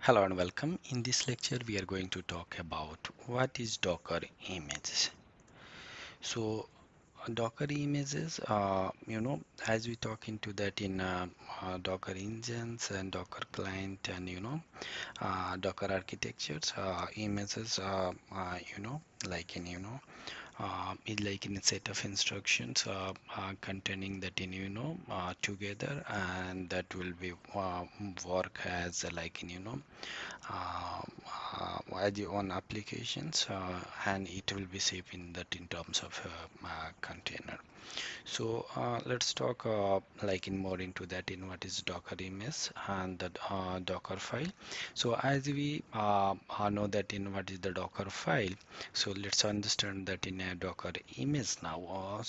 Hello and welcome. In this lecture, we are going to talk about what is Docker images. So, Docker images, as we talk into that in Docker engines and Docker client and Docker architectures, images, like in is like in a set of instructions containing that in together, and that will be work as like in uh, as your own applications, and it will be safe in that in terms of container. So let's talk like in more into that in what is Docker image and the Docker file. So as we know that in what is the Docker file, so let's understand that in a Docker image now.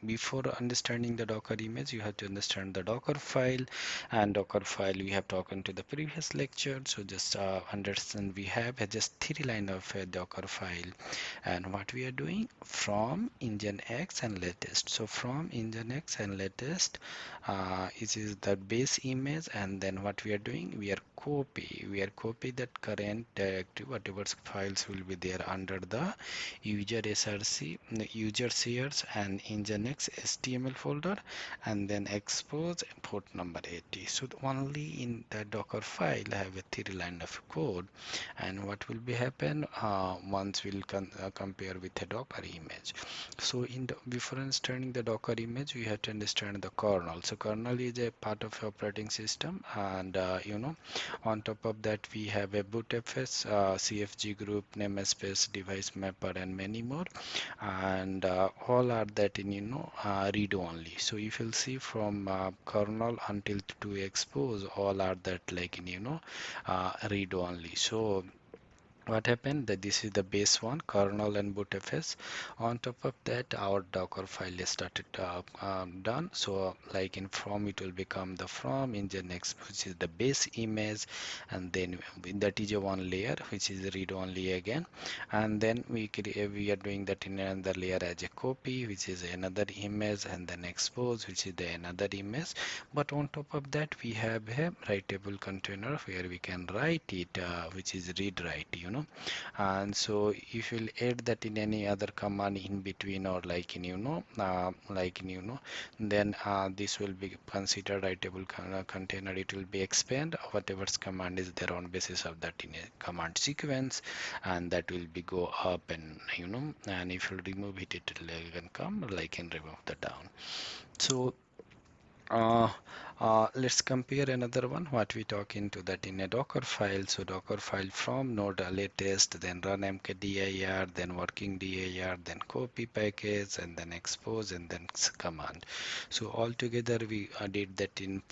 Before understanding the Docker image, you have to understand the Docker file, and Docker file we have talked to the previous lecture. So just understand we have just three line of a Docker file, and what we are doing from engine X and latest. So from engine X and latest, it is the base image, and then what we are doing, we are copy that current directory, whatever files will be there under the user src, the user shares and engine X HTML folder, and then expose port number 80. So only in the Docker file have a three line of code, and what will be happen once we'll compare with a Docker image. So before understanding the Docker image, we have to understand the kernel. So kernel is a part of operating system, and on top of that we have a bootfs, cfg group, namespace, device mapper, and many more, and all are that in read only. So if you'll see from kernel until to expose, all are that like in read only. So what happened that this is the base one, kernel and bootfs. On top of that, our Docker file is started done. So like in from, it will become the from engine X, which is the base image, and then that is a one layer which is read only again, and then we are doing that in another layer as a copy, which is another image, and then expose, which is the another image. But on top of that, we have a writable container where we can write it, which is read write, and so if you'll add that in any other command in between, or like in then this will be considered writable container. It will be expand whatever command is there on basis of that in a command sequence, and that will be go up, and and if you remove it, it will again come like and remove the down. So uh, let's compare another one. What we talk into that in a Docker file. So Docker file from node latest, then run mkdir, then working dir, then copy package, and then expose, and then command. So altogether we did that in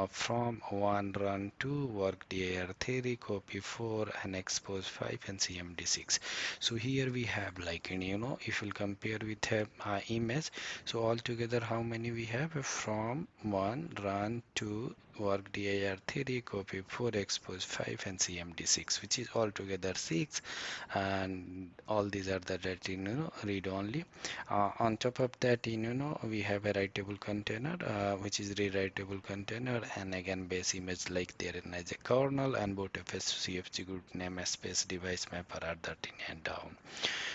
from 1 run 2 work dir 3 copy 4 and expose 5 and cmd 6. So here we have like if you compare with image, so altogether how many we have? From 1 run 2 work dir 3 copy 4 expose 5 and cmd 6, which is altogether 6, and all these are the that read only. On top of that we have a writable container, which is rewritable container, and again base image like there in as a kernel, and both fs cfg group namespace device mapper are that in and down.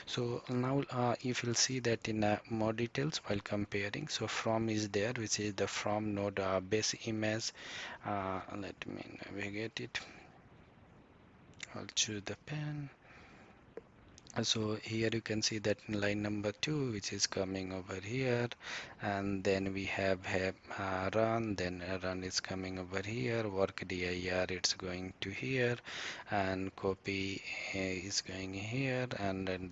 So now if you'll see that in more details while comparing, so from is there, which is the from node base image. Let me navigate it. I'll choose the pen. So here you can see that in line number 2, which is coming over here, and then we have run, then run is coming over here, work dir it's going to here, and copy is going here, and then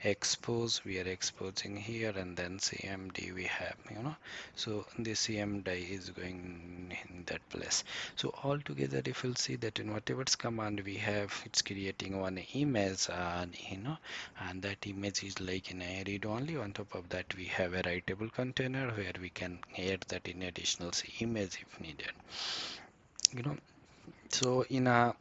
expose, we are exposing here, and then cmd we have so the cmd is going in that place. So altogether if you'll see that in whatever command we have, it's creating one image, and and that image is like in a read only. On top of that we have a writable container where we can add that in additional image if needed. you know So in a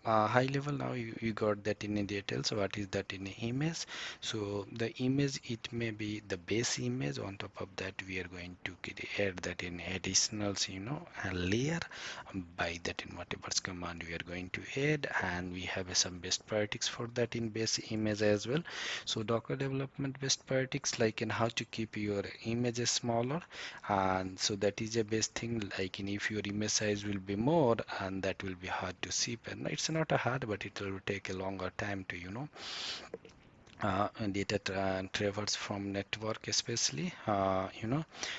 high level now you got that in a detail. So what is that in a image? So the image, it may be the base image. On top of that we are going to add that in additionals, a layer by that in whatever's command we are going to add, and we have some best practice for that in base image as well. So Docker development best practice, like in how to keep your images smaller, and so that is a best thing. Like in if your image size will be more, and that will be hard to see, and it's not a hard, but it will take a longer time to data traverse from network, especially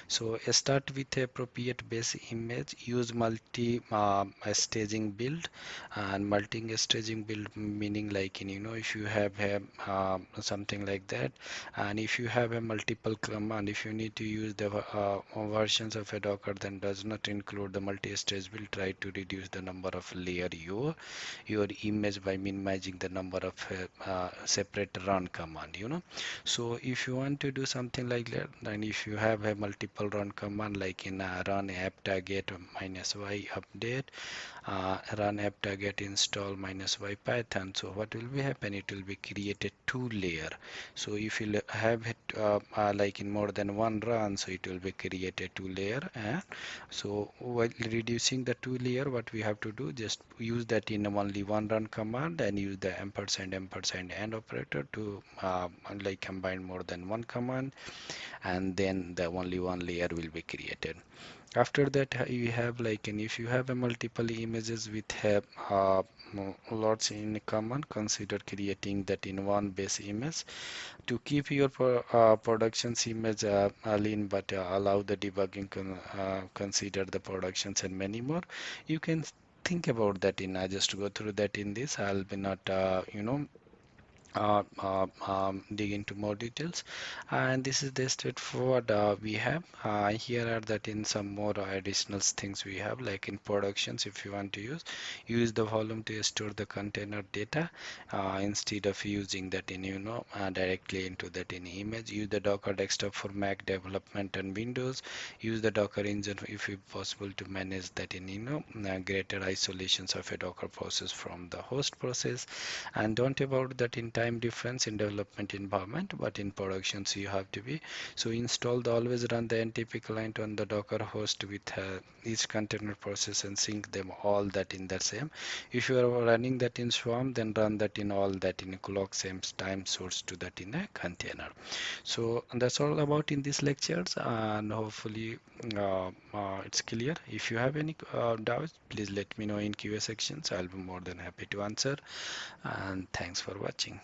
so start with appropriate base image. Use multi staging build, and multi staging build meaning like in if you have something like that, and if you have a multiple command, if you need to use the versions of a Docker, then does not include the multi-stage build. Try to reduce the number of layer your image by minimizing the number of separate run command. So if you want to do something like that, then if you have a multiple run command, like in run app target -y update, run app target install -y python, so what will be happen, it will be created two layer. So if you have it like in more than one run, so it will be created two layer. And so while reducing the two layer, what we have to do, just use that in only one run command, and use the ampersand and operator to like combine more than one command, and then the only one layer will be created. After that, you have like, and if you have a multiple images with have lots in common, consider creating that in one base image to keep your productions image lean, but allow the debugging, consider the productions and many more. You can think about that in, I just go through that in this. I'll be not dig into more details, and this is the straightforward we have here are that in some more additional things we have, like in productions. If you want to use the volume to store the container data, instead of using that in directly into that in image. Use the Docker desktop for Mac development and Windows. Use the Docker engine if it's possible to manage that in greater isolations of a Docker process from the host process. And don't about that in time difference in development environment, but in productions you have to be. So install the always run the npm client on the Docker host with each container process, and sync them all that in the same. If you are running that in swarm, then run that in all that in a clock same time source to that in a container. So that's all about in these lectures, and hopefully it's clear. If you have any doubts, please let me know in QA sections. I'll be more than happy to answer, and thanks for watching.